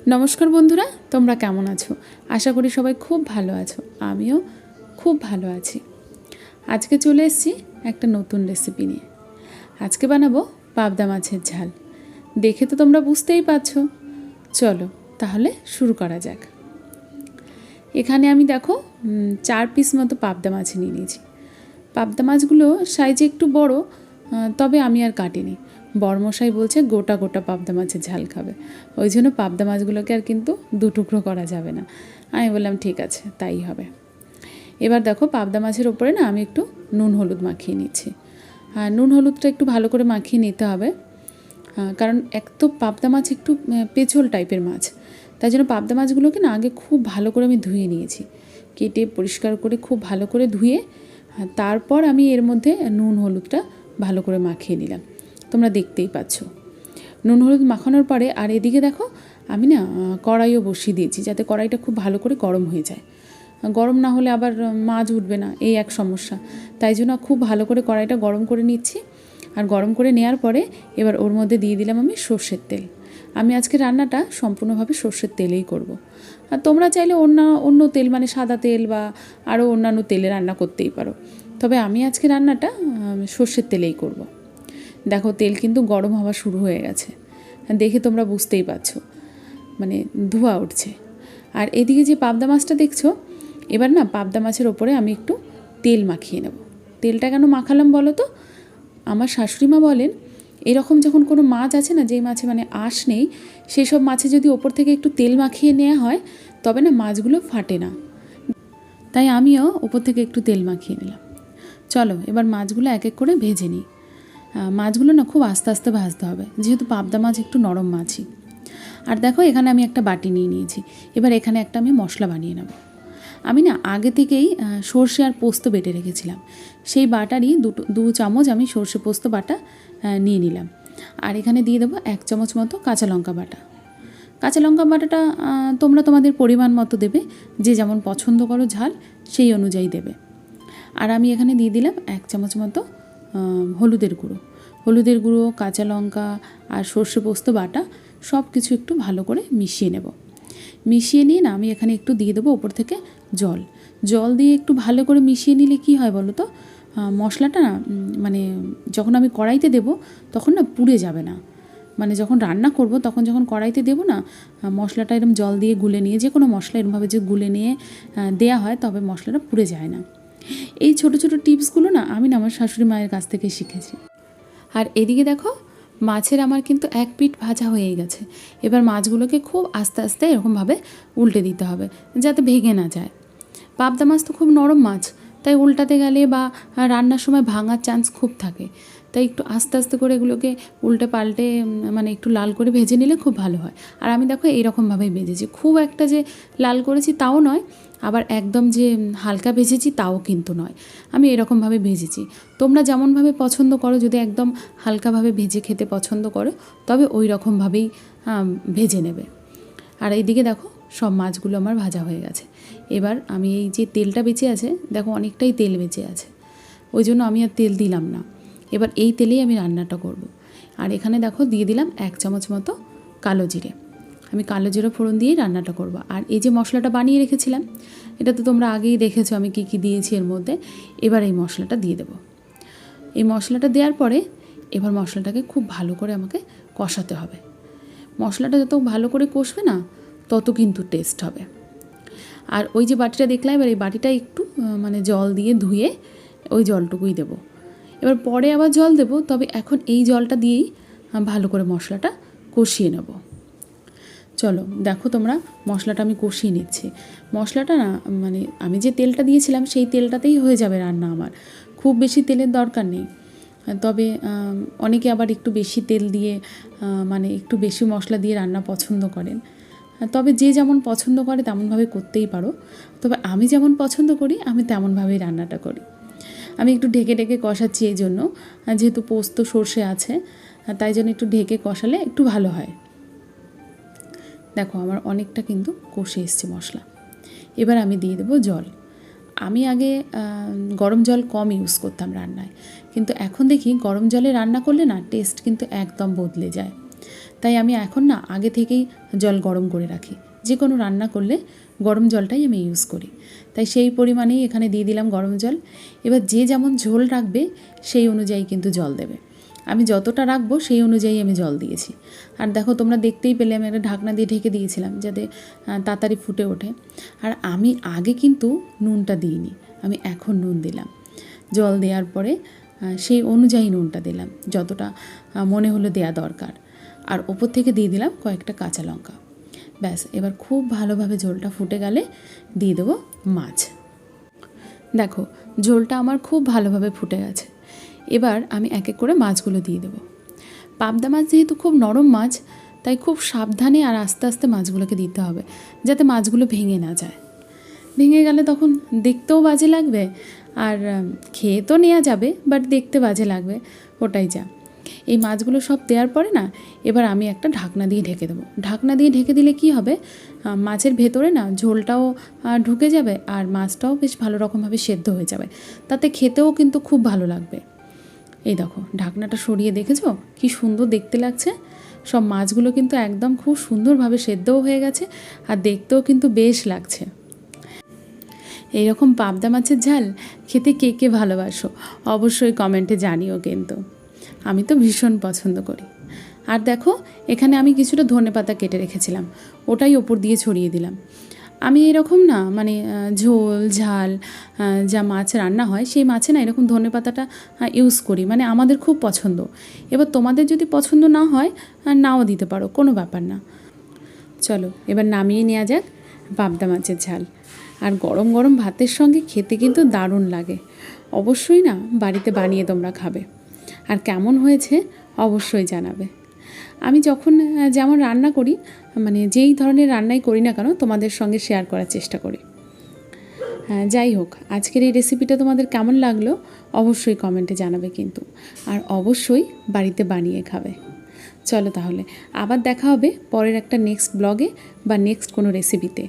নমস্কার বন্ধুরা, তোমরা কেমন আছো? আশা করি সবাই খুব ভালো আছো। আমিও খুব ভালো আছি। আজকে চলে এসেছি একটা নতুন রেসিপি নিয়ে। আজকে বানাবো পাবদা মাছের ঝাল। দেখে তো তোমরা বুঝতেই পারছো। চলো তাহলে শুরু করা যাক। এখানে আমি দেখো 4 পিস মতো পাবদা মাছ নিয়ে নিয়েছি। পাবদা মাছগুলো সাইজে একটু বড়, তবে আমি আর কাটিনি। বড়মশাই বলছে গোটা গোটা পাবদা মাছের ঝাল খাবে, ওই জন্য পাবদা মাছগুলোকে আর কিন্তু দু টুকরো করা যাবে না। আমি বললাম ঠিক আছে, তাই হবে। এবার দেখো পাবদা মাছের ওপরে না আমি একটু নুন হলুদ মাখিয়ে নিচ্ছি। আর নুন হলুদটা একটু ভালো করে মাখিয়ে নিতে হবে, কারণ এক তো পাবদা মাছ একটু পেঁচল টাইপের মাছ, তাই জন্য পাবদা মাছগুলোকে না আগে খুব ভালো করে আমি ধুয়ে নিয়েছি। কেটে পরিষ্কার করে খুব ভালো করে ধুয়ে তারপর আমি এর মধ্যে নুন হলুদটা ভালো করে মাখিয়ে নিলাম। তোমরা দেখতেই পাচ্ছ নুন হলুদ মাখানোর পরে। আর এদিকে দেখো আমি না কড়াইও বসিয়ে দিয়েছি, যাতে কড়াইটা খুব ভালো করে গরম হয়ে যায়। গরম না হলে আবার মাছ উঠবে না, এই এক সমস্যা। তাই জন্য খুব ভালো করে কড়াইটা গরম করে নিচ্ছি। আর গরম করে নেওয়ার পরে এবার ওর মধ্যে দিয়ে দিলাম আমি সর্ষের তেল। আমি আজকে রান্নাটা সম্পূর্ণভাবে সর্ষের তেলেই করব। আর তোমরা চাইলে অন্য তেল মানে সাদা তেল বা আরও অন্যান্য তেলে রান্না করতেই পারো, তবে আমি আজকে রান্নাটা সর্ষের তেলেই করব। দেখো তেল কিন্তু গরম হওয়া শুরু হয়ে গেছে, দেখে তোমরা বুঝতেই পারছো, মানে ধোঁয়া উঠছে। আর এদিকে যে পাবদা মাছটা দেখছো, এবার না পাবদা মাছের ওপরে আমি একটু তেল মাখিয়ে নেব। তেলটা কেন মাখালাম বলো তো? আমার শাশুড়িমা বলেন এরকম যখন কোনো মাছ আছে না, যেই মাছে মানে আঁশ নেই, সেই সব মাছে যদি ওপর থেকে একটু তেল মাখিয়ে নেওয়া হয় তবে না মাছগুলো ফাটে না। তাই আমিও ওপর থেকে একটু তেল মাখিয়ে নিলাম। চলো এবার মাছগুলো এক এক করে ভেজে নিই। মাছগুলো না খুব আস্তে আস্তে ভাজতে হবে, যেহেতু পাবদা মাছ একটু নরম মাছই। আর দেখো এখানে আমি একটা বাটি নিয়ে নিয়েছি। এবার এখানে একটা আমি মশলা বানিয়ে নেব। আমি না আগে থেকেই সর্ষে আর পোস্ত বেটে রেখেছিলাম, সেই বাটারই 2 চামচ আমি সর্ষে পোস্ত বাটা নিয়ে নিলাম। আর এখানে দিয়ে দেবো 1 চামচ মতো কাঁচা লঙ্কা বাটা। কাঁচা লঙ্কা বাটাটা তোমরা তোমাদের পরিমাণ মতো দেবে, যে যেমন পছন্দ করো ঝাল সেই অনুযায়ী দেবে। আর আমি এখানে দিয়ে দিলাম 1 চামচ মতো হলুদের গুঁড়ো, কাঁচা লঙ্কা আর সর্ষে পোস্ত বাটা সব কিছু একটু ভালো করে মিশিয়ে নেব। মিশিয়ে নিয়ে না আমি এখানে একটু দিয়ে দেবো ওপর থেকে জল দিয়ে একটু ভালো করে মিশিয়ে নিলে কি হয় বলো তো, মশলাটা না মানে যখন আমি কড়াইতে দেব তখন না পুড়ে যাবে না। মানে যখন রান্না করব তখন যখন কড়াইতে দেবো না, মশলাটা এরকম জল দিয়ে গুলে নিয়ে, যে কোনো মশলা এরমভাবে যে গুলে নিয়ে দেয়া হয় তবে মশলাটা পুড়ে যায় না। এই ছোটো ছোটো টিপসগুলো না আমি না আমার শাশুড়ি মায়ের কাছ থেকে শিখেছি। আর এদিকে দেখো মাছের আমার কিন্তু এক পিঠ ভাজা হয়েই গেছে। এবার মাছগুলোকে খুব আস্তে আস্তে এরকমভাবে উল্টে দিতে হবে, যাতে ভেঙে না যায়। পাবদা মাছ তো খুব নরম মাছ, তাই উল্টাতে গেলে বা রান্নার সময় ভাঙার চান্স খুব থাকে। তাই একটু আস্তে আস্তে করে এগুলোকে উল্টে পাল্টে মানে একটু লাল করে ভেজে নিলে খুব ভালো হয়। আর আমি দেখো এইরকমভাবেই ভেজেছি, খুব একটা যে লাল করেছি তাও নয়, আবার একদম যে হালকা ভেজেছি তাও কিন্তু নয়। আমি এরকমভাবে ভেজেছি। তোমরা যেমনভাবে পছন্দ করো, যদি একদম হালকাভাবে ভেজে খেতে পছন্দ করো তবে ওই রকমভাবেই ভেজে নেবে। আর এইদিকে দেখো সব মাছগুলো আমার ভাজা হয়ে গেছে। এবার আমি এই যে তেলটা বেঁচে আছে, দেখো অনেকটাই তেল বেঁচে আছে, ওই জন্য আমি আর তেল দিলাম না। এবার এই তেলেই আমি রান্নাটা করব। আর এখানে দেখো দিয়ে দিলাম 1 চামচ মতো কালো জিরে। আমি কালো জিরে ফোড়ন দিয়েই রান্নাটা করব। আর এই যে মশলাটা বানিয়ে রেখেছিলাম, এটা তো তোমরা আগেই দেখেছো আমি কী কী দিয়েছি এর মধ্যে। এবার এই মশলাটা দিয়ে দেবো। এই মশলাটা দেওয়ার পরে এবার মশলাটাকে খুব ভালো করে আমাকে কষাতে হবে। মশলাটা যত ভালো করে কষবে না তত কিন্তু টেস্ট হবে। আর ওই যে বাটিটা দেখলাম, এবার এই বাটিটা একটু মানে জল দিয়ে ধুয়ে ওই জলটুকুই দেবো। এবার পরে আবার জল দেবো, তবে এখন এই জলটা দিয়েই ভালো করে মশলাটা কষিয়ে নেব। চলো দেখো তোমরা, মশলাটা আমি কষিয়ে নিচ্ছি। মশলাটা না মানে আমি যে তেলটা দিয়েছিলাম সেই তেলটাতেই হয়ে যাবে রান্না আমার, খুব বেশি তেলের দরকার নেই। তবে অনেকে আবার একটু বেশি তেল দিয়ে মানে একটু বেশি মশলা দিয়ে রান্না পছন্দ করেন। তবে যে যেমন পছন্দ করে তেমনভাবে করতেই পারো, তবে আমি যেমন পছন্দ করি আমি তেমনভাবেই রান্নাটা করি। আমি একটু ঢেকে ঢেকে কষাচ্ছি এই জন্য, যেহেতু পোস্ত সর্ষে আছে তাই জন্য একটু ঢেকে কষালে একটু ভালো হয়। দেখো আমার অনেকটা কিন্তু কষে এসছে মশলা। এবার আমি দিয়ে দেবো জল। আমি আগে গরম জল কম ইউজ করতাম রান্নায়, কিন্তু এখন দেখি গরম জলে রান্না করলে না টেস্ট কিন্তু একদম বদলে যায়। তাই আমি এখন না আগে থেকেই জল গরম করে রাখি, যে কোনো রান্না করলে গরম জলটাই আমি ইউজ করি। তাই সেই পরিমাণেই এখানে দিয়ে দিলাম গরম জল। এবার যে যেমন ঝোল রাখবে সেই অনুযায়ী কিন্তু জল দেবে। আমি যতটা রাখবো সেই অনুযায়ী আমি জল দিয়েছি। আর দেখো তোমরা দেখতেই পেলে আমি একটা ঢাকনা দিয়ে ঢেকে দিয়েছিলাম যাতে তাড়াতাড়ি ফুটে ওঠে। আর আমি আগে কিন্তু নুনটা দিইনি, আমি এখন নুন দিলাম। জল দেওয়ার পরে সেই অনুযায়ী নুনটা দিলাম, যতটা মনে হলো দেয়া দরকার। আর ওপর থেকে দিয়ে দিলাম কয়েকটা কাঁচা লঙ্কা। ব্যাস, এবার খুব ভালোভাবে ঝোলটা ফুটে গেলে দিয়ে দেবো মাছ। দেখো ঝোলটা আমার খুব ভালোভাবে ফুটে গেছে। এবার আমি এক এক করে মাছগুলো দিয়ে দেবো। পাবদা মাছ যেহেতু খুব নরম মাছ, তাই খুব সাবধানে আর আস্তে আস্তে মাছগুলোকে দিতে হবে, যাতে মাছগুলো ভেঙে না যায়। ভেঙে গেলে তখন দেখতেও বাজে লাগবে, আর খেয়ে তো নেওয়া যাবে, বাট দেখতে বাজে লাগবে, ওটাই যা। এই মাছগুলো সব দেওয়ার পরে না এবার আমি একটা ঢাকনা দিয়ে ঢেকে দেবো। ঢাকনা দিয়ে ঢেকে দিলে কি হবে, মাছের ভেতরে না ঝোলটাও ঢুকে যাবে আর মাছটাও বেশ ভালো রকমভাবে সেদ্ধ হয়ে যাবে, তাতে খেতেও কিন্তু খুব ভালো লাগবে। এই দেখো ঢাকনাটা সরিয়ে দেখেছো কি সুন্দর দেখতে লাগছে। সব মাছগুলো কিন্তু একদম খুব সুন্দরভাবে সেদ্ধও হয়ে গেছে আর দেখতেও কিন্তু বেশ লাগছে। এইরকম পাবদা মাছের ঝাল খেতে কে কে ভালোবাসো অবশ্যই কমেন্টে জানিও, কিন্তু আমি তো ভীষণ পছন্দ করি। আর দেখো এখানে আমি কিছুটা ধনেপাতা কেটে রেখেছিলাম, ওটাই ওপর দিয়ে ছড়িয়ে দিলাম। আমি এরকম না মানে ঝোল ঝাল যা মাছ রান্না হয় সেই মাছে না এরকম ধনেপাতাটা ইউজ করি, মানে আমাদের খুব পছন্দ। এবার তোমাদের যদি পছন্দ না হয় নাও দিতে পারো, কোনো ব্যাপার না। চলো এবার নামিয়ে নেওয়া যাক পাবদা মাছের ঝাল। আর গরম গরম ভাতের সঙ্গে খেতে কিন্তু দারুণ লাগে। অবশ্যই না বাড়িতে বানিয়ে তোমরা খাবে, আর কেমন হয়েছে অবশ্যই জানাবে। আমি যখন যেমন রান্না করি, মানে যেই ধরনের রান্নাই করি না কেন তোমাদের সঙ্গে শেয়ার করার চেষ্টা করি। যাই হোক, আজকের এই রেসিপিটা তোমাদের কেমন লাগলো অবশ্যই কমেন্টে জানাবে কিন্তু, আর অবশ্যই বাড়িতে বানিয়ে খাবে। চলো তাহলে আবার দেখা হবে পরের একটা নেক্সট ব্লগে বা নেক্সট কোনো রেসিপিতে।